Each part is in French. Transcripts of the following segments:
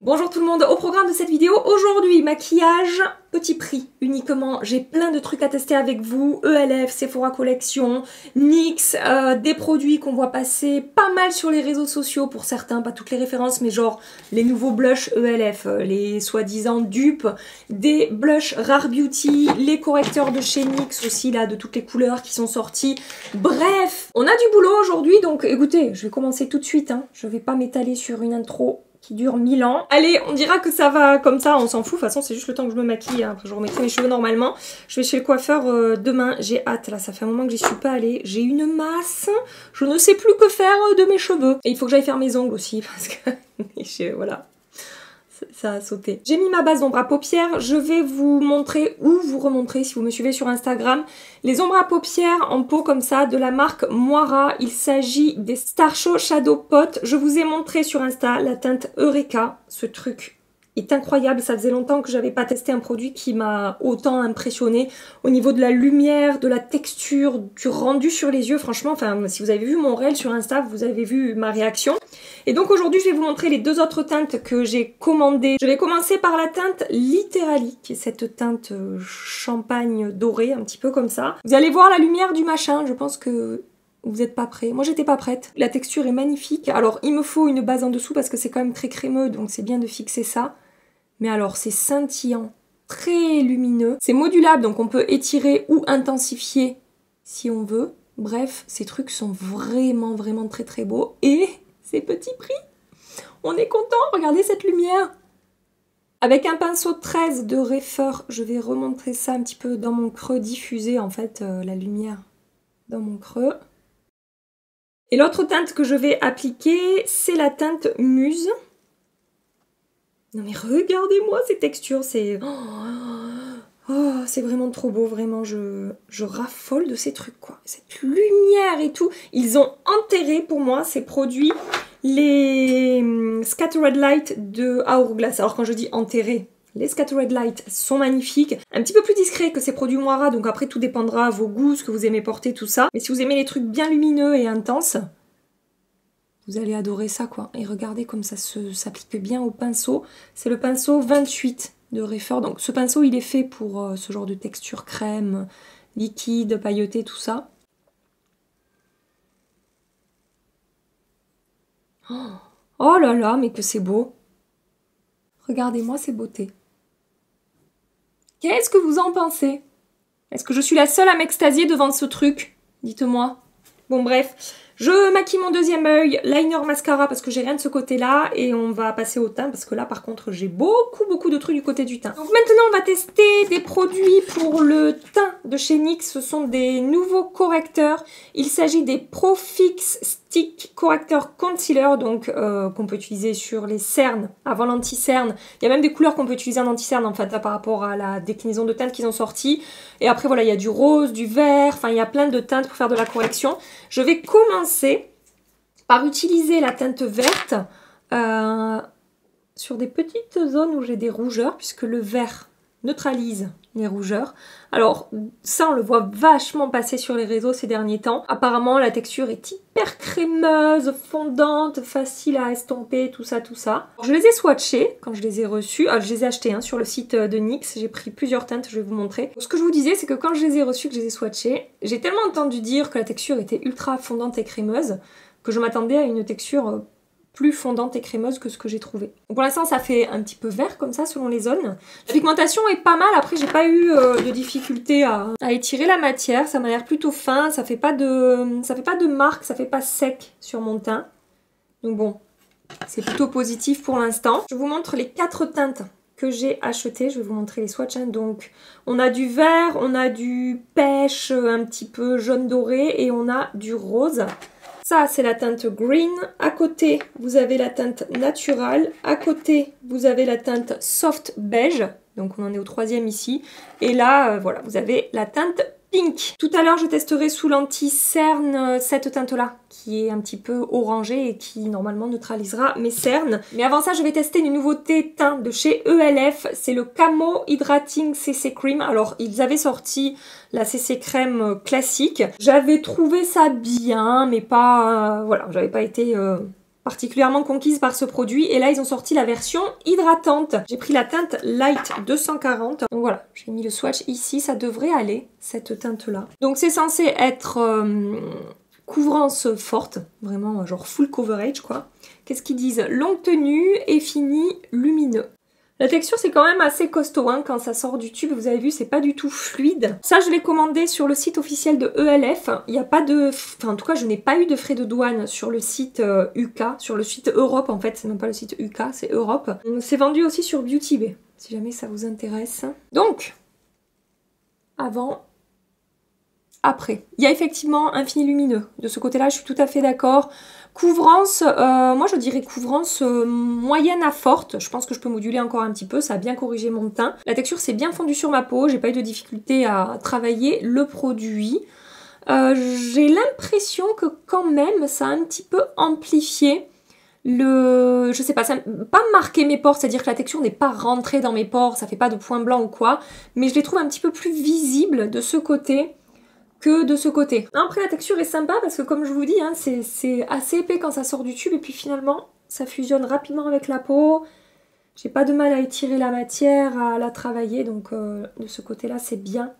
Bonjour tout le monde, au programme de cette vidéo, aujourd'hui, maquillage, petit prix uniquement. J'ai plein de trucs à tester avec vous, ELF, Sephora Collection, NYX, des produits qu'on voit passer pas mal sur les réseaux sociaux pour certains, pas toutes les références, mais genre les nouveaux blushs ELF, les soi-disant dupes, des blushs Rare Beauty, les correcteurs de chez NYX aussi là, de toutes les couleurs qui sont sortis. Bref, on a du boulot aujourd'hui, donc écoutez, je vais commencer tout de suite, hein. Je vais pas m'étaler sur une intro qui dure 1000 ans. Allez, on dira que ça va comme ça, on s'en fout. De toute façon, c'est juste le temps que je me maquille. Hein. Après, je remettrai mes cheveux normalement. Je vais chez le coiffeur demain. J'ai hâte, là. Ça fait un moment que j'y suis pas allée. J'ai une masse. Je ne sais plus que faire de mes cheveux. Et il faut que j'aille faire mes ongles aussi, parce que voilà. Ça a sauté. J'ai mis ma base d'ombre à paupières. Je vais vous montrer ou vous remontrer si vous me suivez sur Instagram les ombres à paupières en pot comme ça de la marque Moira. Il s'agit des Star Show Shadow Pot. Je vous ai montré sur Insta la teinte Eureka. Ce truc est incroyable. Ça faisait longtemps que j'avais pas testé un produit qui m'a autant impressionné au niveau de la lumière, de la texture, du rendu sur les yeux. Franchement, enfin, si vous avez vu mon réel sur Insta, vous avez vu ma réaction. Et donc aujourd'hui, je vais vous montrer les deux autres teintes que j'ai commandées. Je vais commencer par la teinte Literally, qui est cette teinte champagne dorée, un petit peu comme ça. Vous allez voir la lumière du machin, je pense que vous n'êtes pas prêts. Moi, j'étais pas prête. La texture est magnifique. Alors, il me faut une base en dessous parce que c'est quand même très crémeux, donc c'est bien de fixer ça. Mais alors, c'est scintillant, très lumineux. C'est modulable, donc on peut étirer ou intensifier si on veut. Bref, ces trucs sont vraiment, vraiment très, très beaux. Et c'est petit prix. On est content, regardez cette lumière. Avec un pinceau 13 de Reifer, je vais remontrer ça un petit peu dans mon creux, diffuser en fait la lumière dans mon creux. Et l'autre teinte que je vais appliquer, c'est la teinte Muse. Non mais regardez-moi ces textures, c'est... Oh, c'est vraiment trop beau, vraiment, je raffole de ces trucs, quoi. Cette lumière et tout. Ils ont enterré, pour moi, ces produits, les Scattered Light de Hourglass. Alors quand je dis enterré, les Scattered Light sont magnifiques. Un petit peu plus discrets que ces produits Moira, donc après tout dépendra vos goûts, ce que vous aimez porter, tout ça. Mais si vous aimez les trucs bien lumineux et intenses, vous allez adorer ça, quoi. Et regardez comme ça s'applique bien au pinceau. C'est le pinceau 28 de Reifer. Donc ce pinceau, il est fait pour ce genre de texture crème, liquide, pailleté, tout ça. Oh là là, mais que c'est beau. Regardez-moi ces beautés. Qu'est-ce que vous en pensez? Est-ce que je suis la seule à m'extasier devant ce truc? Dites-moi. Bon bref, je maquille mon deuxième œil, liner, mascara parce que j'ai rien de ce côté-là et on va passer au teint parce que là par contre j'ai beaucoup de trucs du côté du teint. Donc maintenant on va tester des produits pour le teint de chez NYX, ce sont des nouveaux correcteurs. Il s'agit des Pro Fix Stick Corrector Concealer, donc qu'on peut utiliser sur les cernes, avant l'anti-cerne. Il y a même des couleurs qu'on peut utiliser en anti-cerne en fait, là, par rapport à la déclinaison de teintes qu'ils ont sorti. Et après voilà, il y a du rose, du vert, enfin il y a plein de teintes pour faire de la correction. Je vais commencer par utiliser la teinte verte sur des petites zones où j'ai des rougeurs, puisque le vert neutralise les rougeurs. Alors ça on le voit vachement passer sur les réseaux ces derniers temps. Apparemment la texture est hyper crémeuse, fondante, facile à estomper, tout ça. Je les ai swatchés quand je les ai reçus. Je les ai achetés hein, sur le site de NYX. J'ai pris plusieurs teintes, je vais vous montrer. Ce que je vous disais, c'est que quand je les ai reçus, que je les ai swatchés, j'ai tellement entendu dire que la texture était ultra fondante et crémeuse que je m'attendais à une texture plus fondante et crémeuse que ce que j'ai trouvé. Donc pour l'instant ça fait un petit peu vert comme ça selon les zones. La pigmentation est pas mal, après j'ai pas eu de difficulté à étirer la matière, ça m'a l'air plutôt fin, ça fait pas de marque, ça fait pas sec sur mon teint. Donc bon, c'est plutôt positif pour l'instant. Je vous montre les 4 teintes que j'ai achetées, je vais vous montrer les swatchs. Donc on a du vert, on a du pêche, un petit peu jaune doré et on a du rose. Ça, c'est la teinte Green. À côté, vous avez la teinte Natural. À côté, vous avez la teinte Soft Beige. Donc, on en est au 3e ici. Et là, voilà, vous avez la teinte Pink. Tout à l'heure, je testerai sous l'anti-cerne cette teinte-là, qui est un petit peu orangée et qui, normalement, neutralisera mes cernes. Mais avant ça, je vais tester une nouveauté teint de chez ELF. C'est le Camo Hydrating CC Cream. Alors, ils avaient sorti la CC Crème classique. J'avais trouvé ça bien, mais pas... voilà, j'avais pas été particulièrement conquise par ce produit. Et là, ils ont sorti la version hydratante. J'ai pris la teinte Light 240. Donc voilà, j'ai mis le swatch ici. Ça devrait aller, cette teinte-là. Donc c'est censé être couvrance forte. Vraiment, genre full coverage, quoi. Qu'est-ce qu'ils disent? Longue tenue et fini lumineux. La texture c'est quand même assez costaud hein, quand ça sort du tube, vous avez vu c'est pas du tout fluide. Ça je l'ai commandé sur le site officiel de ELF, il n'y a pas de... Enfin en tout cas je n'ai pas eu de frais de douane sur le site UK, sur le site Europe en fait, c'est même pas le site UK, c'est Europe. C'est vendu aussi sur Beauty Bay, si jamais ça vous intéresse. Donc, avant... Après, il y a effectivement un fini lumineux. De ce côté-là, je suis tout à fait d'accord. Couvrance, moi je dirais couvrance moyenne à forte. Je pense que je peux moduler encore un petit peu, ça a bien corrigé mon teint. La texture s'est bien fondue sur ma peau, j'ai pas eu de difficulté à travailler le produit. J'ai l'impression que quand même ça a un petit peu amplifié le... Je sais pas, ça n'a pas marqué mes pores, c'est-à-dire que la texture n'est pas rentrée dans mes pores, ça fait pas de points blancs ou quoi. Mais je les trouve un petit peu plus visibles de ce côté que de ce côté. Après la texture est sympa parce que comme je vous dis, hein, c'est assez épais quand ça sort du tube et puis finalement ça fusionne rapidement avec la peau. J'ai pas de mal à étirer la matière, à la travailler, donc de ce côté-là c'est bien.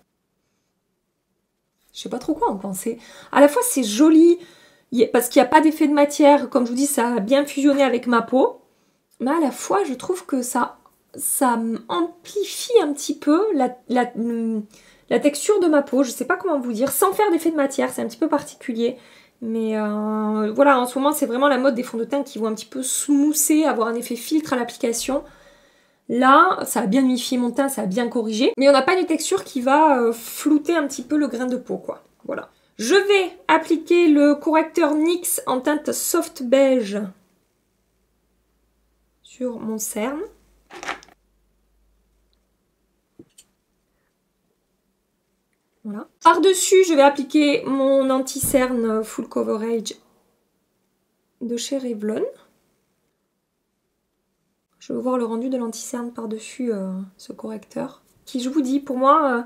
Je sais pas trop quoi en penser. À la fois c'est joli parce qu'il n'y a pas d'effet de matière, comme je vous dis ça a bien fusionné avec ma peau, mais à la fois je trouve que ça amplifie un petit peu la texture de ma peau, je sais pas comment vous dire, sans faire d'effet de matière, c'est un petit peu particulier. Mais voilà, en ce moment c'est vraiment la mode des fonds de teint qui vont un petit peu smoother, avoir un effet filtre à l'application. Là, ça a bien unifié mon teint, ça a bien corrigé. Mais on n'a pas une texture qui va flouter un petit peu le grain de peau, quoi. Voilà. Je vais appliquer le correcteur NYX en teinte soft beige sur mon cerne. Voilà. Par-dessus, je vais appliquer mon anti-cerne Full Coverage de chez Revlon. Je veux voir le rendu de l'anti-cerne par-dessus ce correcteur. Qui, je vous dis, pour moi,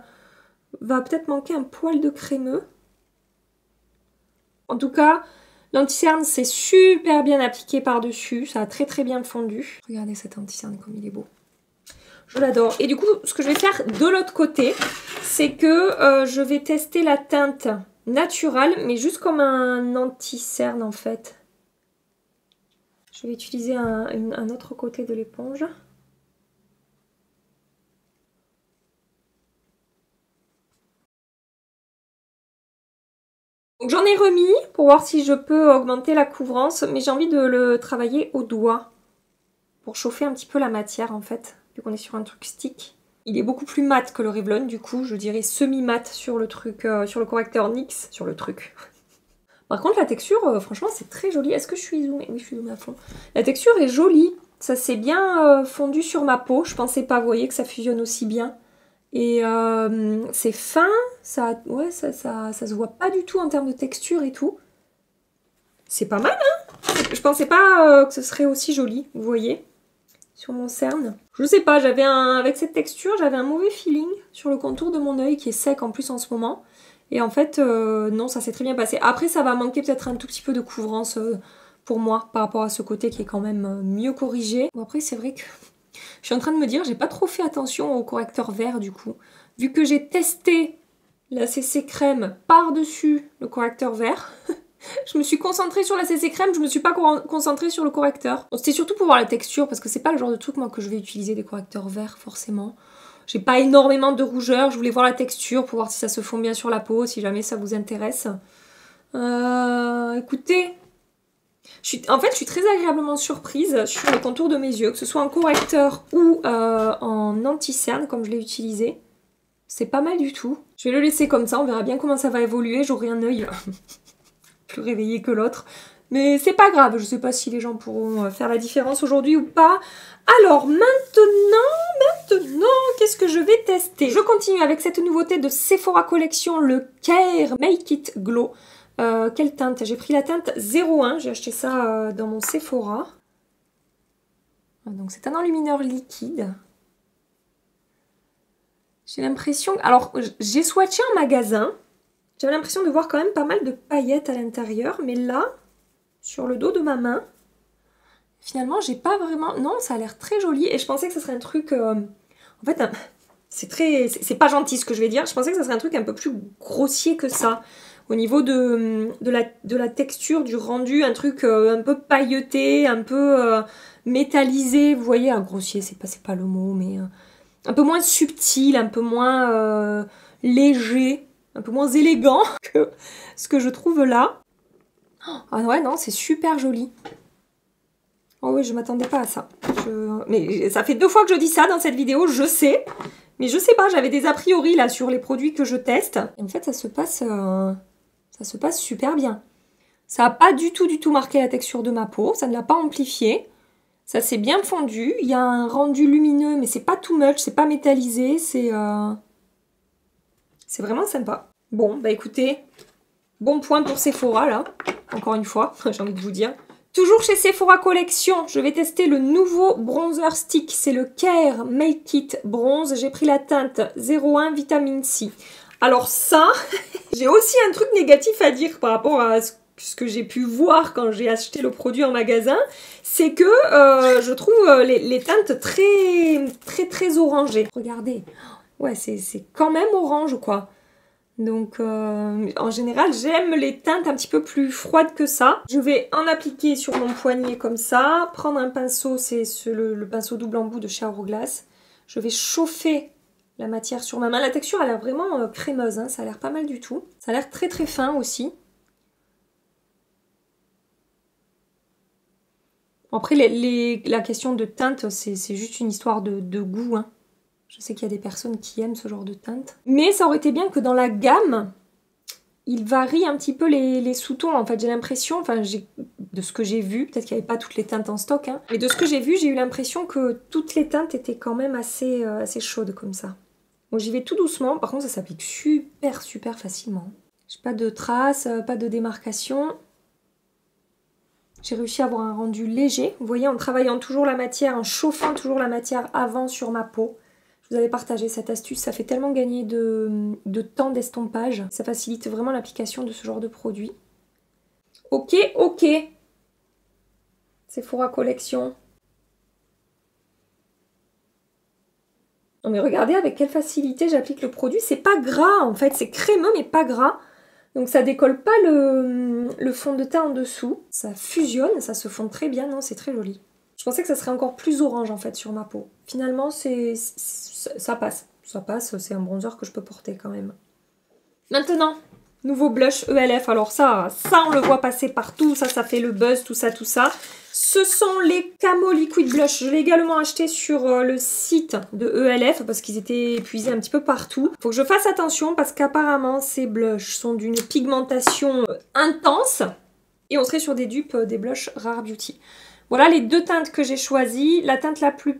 va peut-être manquer un poil de crémeux. En tout cas, l'anti-cerne, c'est super bien appliqué par-dessus. Ça a très très bien fondu. Regardez cet anti-cerne comme il est beau. Je l'adore. Et du coup, ce que je vais faire de l'autre côté, c'est que je vais tester la teinte naturelle, mais juste comme un anti-cerne en fait. Je vais utiliser un autre côté de l'éponge. Donc j'en ai remis pour voir si je peux augmenter la couvrance, mais j'ai envie de le travailler au doigt pour chauffer un petit peu la matière en fait, vu qu'on est sur un truc stick. Il est beaucoup plus mat que le Revlon, du coup je dirais semi-mat sur le truc, sur le correcteur NYX, sur le truc. Par contre la texture, franchement c'est très joli. Est-ce que je suis zoomée? Oui, je suis zoomée à fond. La texture est jolie, ça s'est bien fondu sur ma peau. Je pensais pas, vous voyez, que ça fusionne aussi bien. Et c'est fin, ça se voit pas du tout en termes de texture et tout. C'est pas mal, hein? Je pensais pas que ce serait aussi joli, vous voyez, sur mon cerne. Je sais pas, avec cette texture, j'avais un mauvais feeling sur le contour de mon œil qui est sec en plus en ce moment. Et en fait, non, ça s'est très bien passé. Après, ça va manquer peut-être un tout petit peu de couvrance pour moi par rapport à ce côté qui est quand même mieux corrigé. Bon, après, c'est vrai que je suis en train de me dire, j'ai pas trop fait attention au correcteur vert du coup. Vu que j'ai testé la CC crème par-dessus le correcteur vert, je me suis concentrée sur la CC crème, je me suis pas concentrée sur le correcteur. C'était surtout pour voir la texture, parce que c'est pas le genre de truc moi que je vais utiliser des correcteurs verts forcément. J'ai pas énormément de rougeur, je voulais voir la texture pour voir si ça se fond bien sur la peau, si jamais ça vous intéresse. Écoutez, en fait je suis très agréablement surprise sur le contour de mes yeux, que ce soit en correcteur ou en anti-cerne comme je l'ai utilisé. C'est pas mal du tout. Je vais le laisser comme ça, on verra bien comment ça va évoluer, j'aurai un œil plus réveillé que l'autre. Mais c'est pas grave, je sais pas si les gens pourront faire la différence aujourd'hui ou pas. Alors maintenant, qu'est-ce que je vais tester? Je continue avec cette nouveauté de Sephora Collection, le Care Make It Glow. Quelle teinte? J'ai pris la teinte 01, j'ai acheté ça dans mon Sephora. Donc c'est un enlumineur liquide. J'ai l'impression... Alors j'ai swatché en magasin, j'avais l'impression de voir quand même pas mal de paillettes à l'intérieur, mais là, sur le dos de ma main, Finalement, j'ai pas vraiment... Non, ça a l'air très joli. Et je pensais que ce serait un truc... En fait, c'est pas gentil ce que je vais dire. Je pensais que ce serait un truc un peu plus grossier que ça. Au niveau de la texture, du rendu, un truc un peu pailleté, un peu métallisé. Vous voyez, grossier, c'est pas le mot, mais un peu moins subtil, un peu moins léger, un peu moins élégant que ce que je trouve là. Ah ouais, non, c'est super joli. Oh oui, je m'attendais pas à ça. Mais ça fait 2 fois que je dis ça dans cette vidéo, je sais. Mais je sais pas, j'avais des a priori là sur les produits que je teste. Et en fait, ça se passe super bien. Ça n'a pas du tout marqué la texture de ma peau, ça ne l'a pas amplifié. Ça s'est bien fondu. Il y a un rendu lumineux, mais c'est pas too much, c'est pas métallisé, c'est vraiment sympa. Bon, bah écoutez, bon point pour Sephora là, encore une fois, j'ai envie de vous dire. Toujours chez Sephora Collection, je vais tester le nouveau bronzer stick. C'est le Care Make It Bronze. J'ai pris la teinte 01 Vitamine C. Alors ça, j'ai aussi un truc négatif à dire par rapport à ce que j'ai pu voir quand j'ai acheté le produit en magasin. C'est que je trouve les teintes très orangées. Regardez, ouais, c'est quand même orange quoi. Donc en général j'aime les teintes un petit peu plus froides que ça. Je vais en appliquer sur mon poignet comme ça, prendre un pinceau, c'est le pinceau double embout de chez Hourglass. Je vais chauffer la matière sur ma main. La texture a l'air vraiment crémeuse, hein. Ça a l'air pas mal du tout. Ça a l'air très fin aussi. Après la question de teinte c'est juste une histoire de goût, hein. Je sais qu'il y a des personnes qui aiment ce genre de teinte. Mais ça aurait été bien que dans la gamme, il varie un petit peu les sous-tons. En fait, j'ai l'impression, enfin, de ce que j'ai vu, peut-être qu'il n'y avait pas toutes les teintes en stock, hein, mais de ce que j'ai vu, j'ai eu l'impression que toutes les teintes étaient quand même assez chaudes comme ça. Bon, j'y vais tout doucement. Par contre, ça s'applique super facilement. J'ai pas de traces, pas de démarcation. J'ai réussi à avoir un rendu léger. Vous voyez, en travaillant toujours la matière, en chauffant toujours la matière avant sur ma peau. Je vous avais partagé cette astuce, ça fait tellement gagner de temps d'estompage. Ça facilite vraiment l'application de ce genre de produit. Ok. Sephora Collection. Non mais regardez avec quelle facilité j'applique le produit. C'est pas gras en fait, c'est crémeux mais pas gras. Donc ça décolle pas le fond de teint en dessous. Ça fusionne, ça se fond très bien, non, c'est très joli. Je pensais que ça serait encore plus orange en fait sur ma peau. Finalement, ça passe. Ça passe, c'est un bronzer que je peux porter quand même. Maintenant, nouveau blush ELF. Alors ça on le voit passer partout. Ça fait le buzz, tout ça. Ce sont les Camo Liquid Blush. Je l'ai également acheté sur le site de ELF parce qu'ils étaient épuisés un petit peu partout. Faut que je fasse attention parce qu'apparemment ces blushs sont d'une pigmentation intense et on serait sur des dupes des blushs Rare Beauty. Voilà les 2 teintes que j'ai choisies. La teinte la plus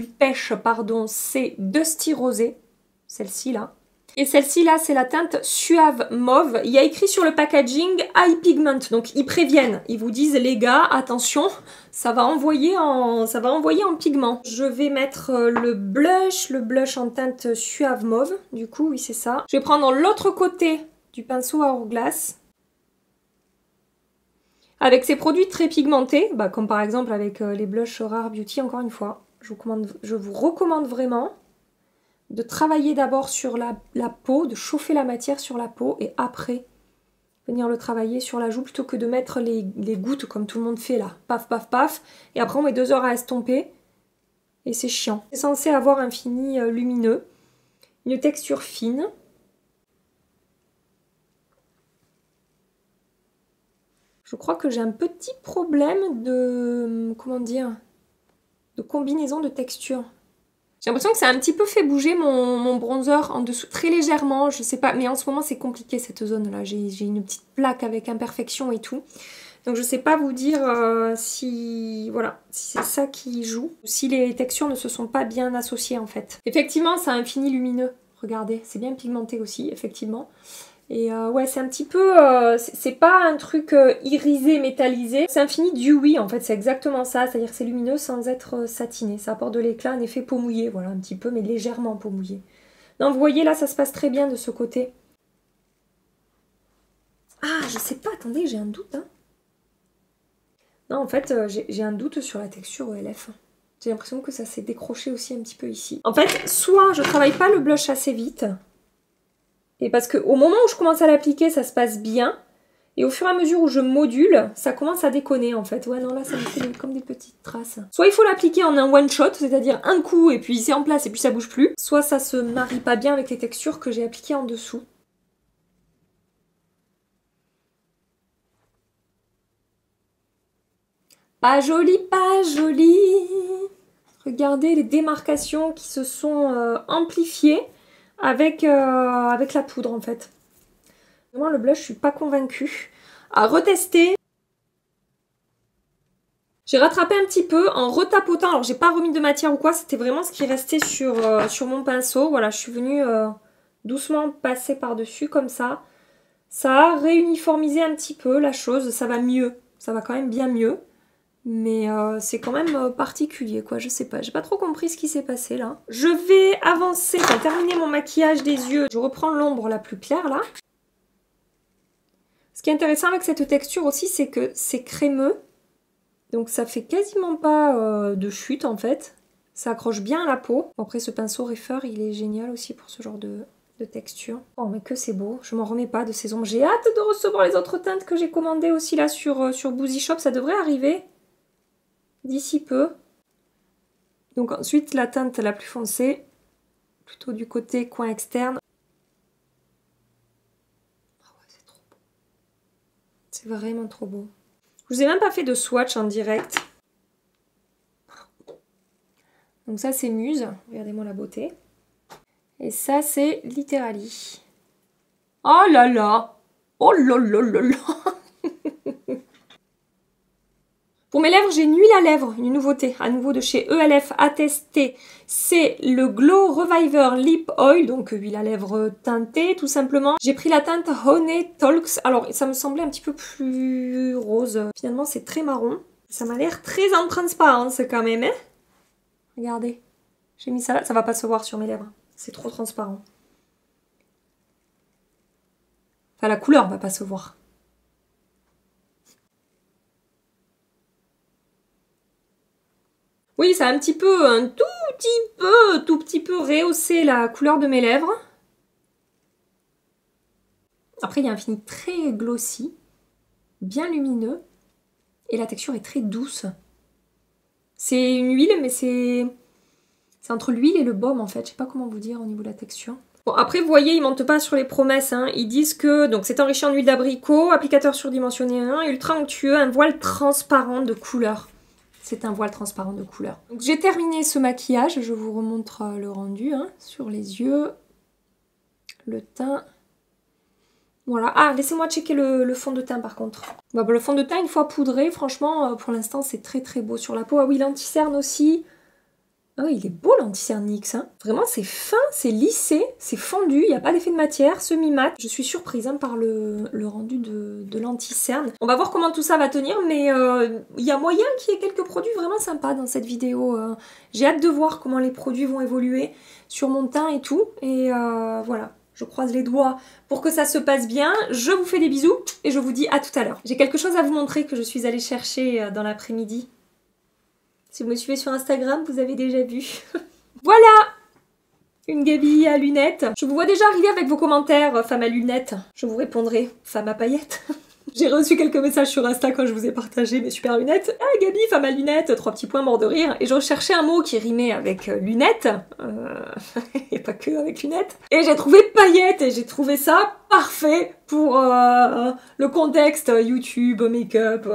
pêche, pardon, c'est Dusty Rosé, celle-ci là. Et celle-ci là, c'est la teinte Suave Mauve. Il y a écrit sur le packaging High Pigment, donc ils préviennent. Ils vous disent les gars, attention, ça va envoyer en pigment. Je vais mettre le blush en teinte Suave Mauve. Du coup, oui c'est ça. Je vais prendre l'autre côté du pinceau à Hourglass. Avec ces produits très pigmentés, comme par exemple avec les blushs Rare Beauty, encore une fois, je vous recommande vraiment de travailler d'abord sur la peau, de chauffer la matière sur la peau et après venir le travailler sur la joue plutôt que de mettre les gouttes comme tout le monde fait là, paf, et après on met 2 heures à estomper et c'est chiant. C'est censé avoir un fini lumineux, une texture fine. Je crois que j'ai un petit problème de... comment dire? De combinaison de texture. J'ai l'impression que ça a un petit peu fait bouger mon bronzer en dessous, très légèrement, je sais pas. Mais en ce moment, c'est compliqué cette zone-là. J'ai une petite plaque avec imperfection et tout. Donc je sais pas vous dire si c'est ça qui joue. Si les textures ne se sont pas bien associées en fait. Effectivement, ça a un fini lumineux. Regardez, c'est bien pigmenté aussi, effectivement. Et ouais, c'est un petit peu... c'est pas un truc irisé, métallisé. C'est un fini dewy, en fait, c'est exactement ça. C'est-à-dire que c'est lumineux sans être satiné. Ça apporte de l'éclat, un effet peau mouillée, voilà, un petit peu, mais légèrement peau mouillée. Non, vous voyez, là, ça se passe très bien de ce côté. Ah, je sais pas, attendez, j'ai un doute, hein. Non, en fait, j'ai un doute sur la texture ELF. J'ai l'impression que ça s'est décroché aussi un petit peu ici. En fait, soit je travaille pas le blush assez vite, et parce qu'au moment où je commence à l'appliquer, ça se passe bien, et au fur et à mesure où je module, ça commence à déconner en fait. Ouais, non, là, ça me fait comme des petites traces. Soit il faut l'appliquer en un one shot, c'est-à-dire un coup, et puis c'est en place, et puis ça bouge plus. Soit ça se marie pas bien avec les textures que j'ai appliquées en dessous. Pas joli, pas joli. Regardez les démarcations qui se sont amplifiées avec la poudre en fait. Vraiment le blush, je suis pas convaincue. À retester. J'ai rattrapé un petit peu en retapotant. Alors j'ai pas remis de matière ou quoi, c'était vraiment ce qui restait sur mon pinceau. Voilà, je suis venue doucement passer par-dessus comme ça. Ça a réuniformisé un petit peu la chose, ça va mieux. Ça va quand même bien mieux. Mais c'est quand même particulier quoi, je sais pas, j'ai pas trop compris ce qui s'est passé là. Je vais avancer, pour terminer mon maquillage des yeux, je reprends l'ombre la plus claire là. Ce qui est intéressant avec cette texture aussi, c'est que c'est crémeux, donc ça fait quasiment pas de chute en fait. Ça accroche bien à la peau. Après ce pinceau Refer, il est génial aussi pour ce genre de texture. Oh mais que c'est beau, je m'en remets pas de ces ombres. J'ai hâte de recevoir les autres teintes que j'ai commandées aussi là sur Boozy Shop, ça devrait arriver d'ici peu. Donc ensuite la teinte la plus foncée, plutôt du côté coin externe. Oh ouais, c'est trop beau. C'est vraiment trop beau. Je vous ai même pas fait de swatch en direct. Donc ça c'est Muse, regardez-moi la beauté. Et ça c'est Literally. Oh là là. Oh là là là là. Pour mes lèvres, j'ai une huile à lèvres, une nouveauté, à nouveau de chez ELF à tester. C'est le Glow Reviver Lip Oil, donc huile à lèvres teintée tout simplement. J'ai pris la teinte Honey Talks. Alors ça me semblait un petit peu plus rose. Finalement c'est très marron. Ça m'a l'air très en transparence quand même. Hein, regardez, j'ai mis ça là. Ça va pas se voir sur mes lèvres. C'est trop transparent. Enfin la couleur va pas se voir. Oui, ça a un tout petit peu rehaussé la couleur de mes lèvres. Après, il y a un fini très glossy, bien lumineux, et la texture est très douce. C'est une huile, mais c'est entre l'huile et le baume en fait. Je sais pas comment vous dire au niveau de la texture. Bon, après, vous voyez, ils mentent pas sur les promesses. Hein. Ils disent que donc c'est enrichi en huile d'abricot, applicateur surdimensionné 1, ultra onctueux, un voile transparent de couleur. C'est un voile transparent de couleur. J'ai terminé ce maquillage, je vous remontre le rendu hein, sur les yeux, le teint. Voilà. Ah, laissez-moi checker le fond de teint par contre. Bon, le fond de teint, une fois poudré, franchement, pour l'instant, c'est très très beau sur la peau. Ah oui, l'anti-cerne aussi. Ah oui, il est beau l'anti-cerne NYX. Hein. Vraiment, c'est fin, c'est lissé, c'est fondu, il n'y a pas d'effet de matière, semi-mat. Je suis surprise hein, par le rendu de l'anti-cerne. On va voir comment tout ça va tenir, mais il y a moyen qu'il y ait quelques produits vraiment sympas dans cette vidéo. J'ai hâte de voir comment les produits vont évoluer sur mon teint et tout. Et voilà, je croise les doigts pour que ça se passe bien. Je vous fais des bisous et je vous dis à tout à l'heure. J'ai quelque chose à vous montrer que je suis allée chercher dans l'après-midi. Si vous me suivez sur Instagram, vous avez déjà vu. Voilà! Une Gabi à lunettes. Je vous vois déjà arriver avec vos commentaires, femme à lunettes. Je vous répondrai, femme à paillettes. J'ai reçu quelques messages sur Insta quand je vous ai partagé mes super lunettes. Ah Gabi, femme à lunettes, 3 petits points morts de rire. Et je recherchais un mot qui rimait avec lunettes. Et pas que avec lunettes. Et j'ai trouvé paillettes et j'ai trouvé ça parfait pour le contexte YouTube, make-up,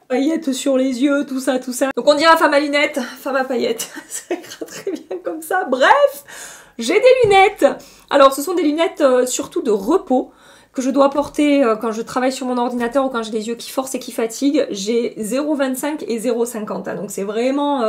paillettes sur les yeux, tout ça, tout ça. Donc on dira femme à lunettes, femme à paillettes. Ça ira très bien comme ça. Bref, j'ai des lunettes. Alors ce sont des lunettes surtout de repos que je dois porter quand je travaille sur mon ordinateur ou quand j'ai les yeux qui forcent et qui fatiguent. J'ai 0,25 et 0,50. Hein, donc c'est vraiment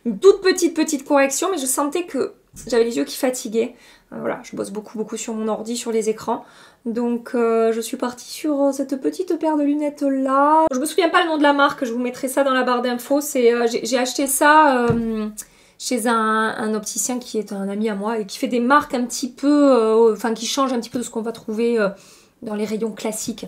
une toute petite correction, mais je sentais que j'avais les yeux qui fatiguaient. Voilà, je bosse beaucoup sur mon ordi, sur les écrans. Donc je suis partie sur cette petite paire de lunettes là. Je me souviens pas le nom de la marque, je vous mettrai ça dans la barre d'infos. J'ai acheté ça chez un opticien qui est un ami à moi et qui fait des marques un petit peu, enfin qui change un petit peu de ce qu'on va trouver dans les rayons classiques.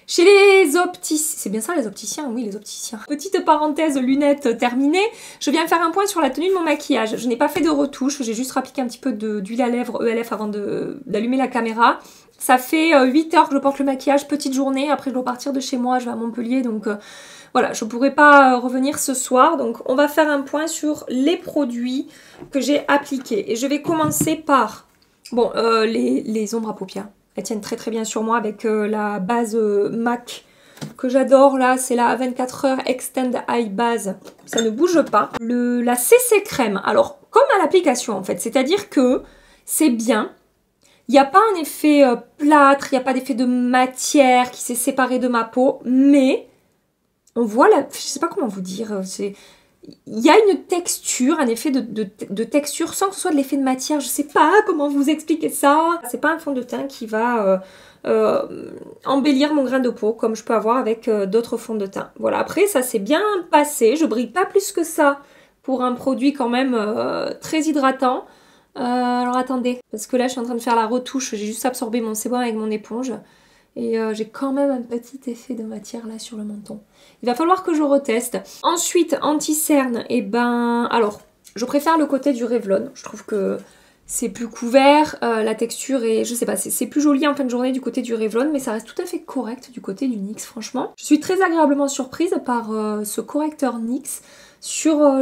Chez les opticiens, c'est bien ça les opticiens? Oui, les opticiens. Petite parenthèse lunettes terminée, je viens faire un point sur la tenue de mon maquillage. Je n'ai pas fait de retouche, j'ai juste appliqué un petit peu d'huile à lèvres ELF avant d'allumer la caméra. Ça fait 8 heures que je porte le maquillage, petite journée, après je dois partir de chez moi, je vais à Montpellier, donc voilà, je ne pourrai pas revenir ce soir. Donc on va faire un point sur les produits que j'ai appliqués. Et je vais commencer par, bon, les ombres à paupières. Elles tiennent très très bien sur moi avec la base MAC que j'adore là, c'est la 24 heures Extend Eye Base, ça ne bouge pas. La CC Crème, alors comme à l'application en fait, c'est-à-dire que c'est bien. Il n'y a pas un effet plâtre, il n'y a pas d'effet de matière qui s'est séparé de ma peau, mais on voit la... Je sais pas comment vous dire, il y a une texture, un effet de texture sans que ce soit de l'effet de matière, je sais pas comment vous expliquer ça. C'est pas un fond de teint qui va embellir mon grain de peau comme je peux avoir avec d'autres fonds de teint. Voilà, après ça s'est bien passé, je brille pas plus que ça pour un produit quand même très hydratant. Alors attendez, parce que là je suis en train de faire la retouche, j'ai juste absorbé mon sébum avec mon éponge et j'ai quand même un petit effet de matière là sur le menton. Il va falloir que je reteste. Ensuite, anti-cerne, et ben alors je préfère le côté du Revlon, je trouve que c'est plus couvert, la texture est, je sais pas, c'est plus joli en fin de journée du côté du Revlon, mais ça reste tout à fait correct du côté du NYX franchement. Je suis très agréablement surprise par ce correcteur NYX sur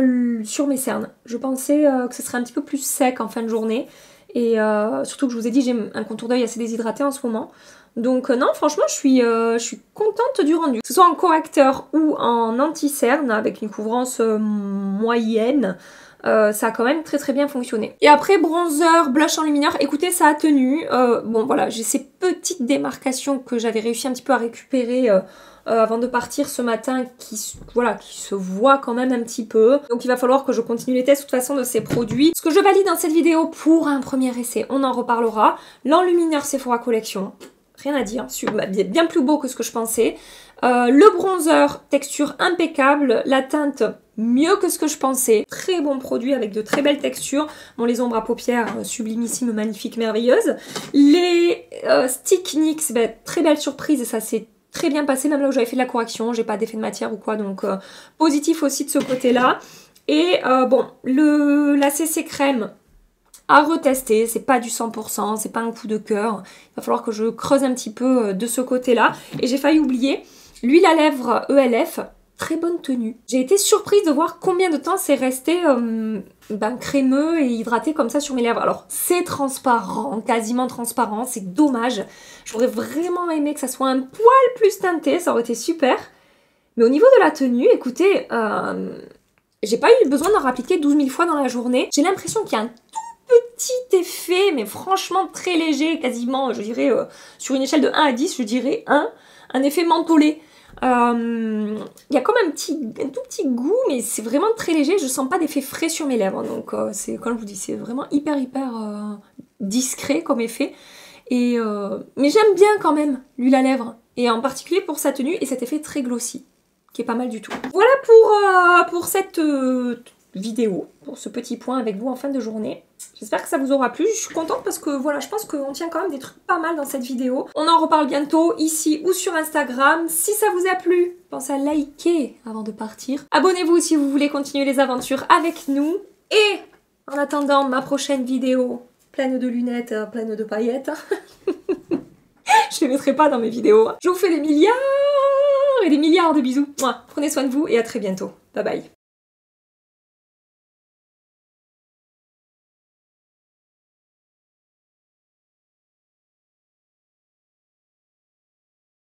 mes cernes. Je pensais que ce serait un petit peu plus sec en fin de journée. Et surtout que je vous ai dit, j'ai un contour d'œil assez déshydraté en ce moment. Donc non, franchement, je suis contente du rendu. Que ce soit en correcteur ou en anti-cerne, avec une couvrance moyenne, ça a quand même très très bien fonctionné. Et après, bronzer, blush enlumineur, écoutez, ça a tenu. Bon, voilà, j'ai ces petites démarcations que j'avais réussi un petit peu à récupérer avant de partir ce matin qui se voit quand même un petit peu. Donc il va falloir que je continue les tests de toute façon de ces produits. Ce que je valide dans cette vidéo pour un premier essai, on en reparlera. L'enlumineur Sephora Collection, rien à dire, bien plus beau que ce que je pensais. Le bronzer, texture impeccable, la teinte mieux que ce que je pensais. Très bon produit avec de très belles textures. Bon, les ombres à paupières, sublimissimes, magnifiques, merveilleuses. Les sticks NYX, très belle surprise et ça c'est très bien passé, même là où j'avais fait de la correction, j'ai pas d'effet de matière ou quoi, donc positif aussi de ce côté-là. Et bon, la CC Crème à retester, c'est pas du 100%, c'est pas un coup de cœur, il va falloir que je creuse un petit peu de ce côté-là. Et j'ai failli oublier l'huile à lèvres ELF, très bonne tenue. J'ai été surprise de voir combien de temps c'est resté crémeux et hydraté comme ça sur mes lèvres. Alors c'est transparent, quasiment transparent, c'est dommage. J'aurais vraiment aimé que ça soit un poil plus teinté, ça aurait été super. Mais au niveau de la tenue, écoutez, j'ai pas eu besoin d'en appliquer 12 000 fois dans la journée. J'ai l'impression qu'il y a un tout petit effet, mais franchement très léger, quasiment, je dirais, sur une échelle de 1 à 10, je dirais 1, un effet mentholé. Il y a comme un tout petit goût, mais c'est vraiment très léger, je sens pas d'effet frais sur mes lèvres, donc c'est, comme je vous dis, c'est vraiment hyper discret comme effet, mais j'aime bien quand même l'huile à lèvres, et en particulier pour sa tenue et cet effet très glossy, qui est pas mal du tout. Voilà pour cette vidéo, pour ce petit point avec vous en fin de journée. J'espère que ça vous aura plu, je suis contente parce que voilà, je pense qu'on tient quand même des trucs pas mal dans cette vidéo. On en reparle bientôt ici ou sur Instagram. Si ça vous a plu, pensez à liker avant de partir. Abonnez-vous si vous voulez continuer les aventures avec nous. Et en attendant ma prochaine vidéo pleine de lunettes, pleine de paillettes, je les mettrai pas dans mes vidéos. Je vous fais des milliards et des milliards de bisous. Prenez soin de vous et à très bientôt. Bye bye.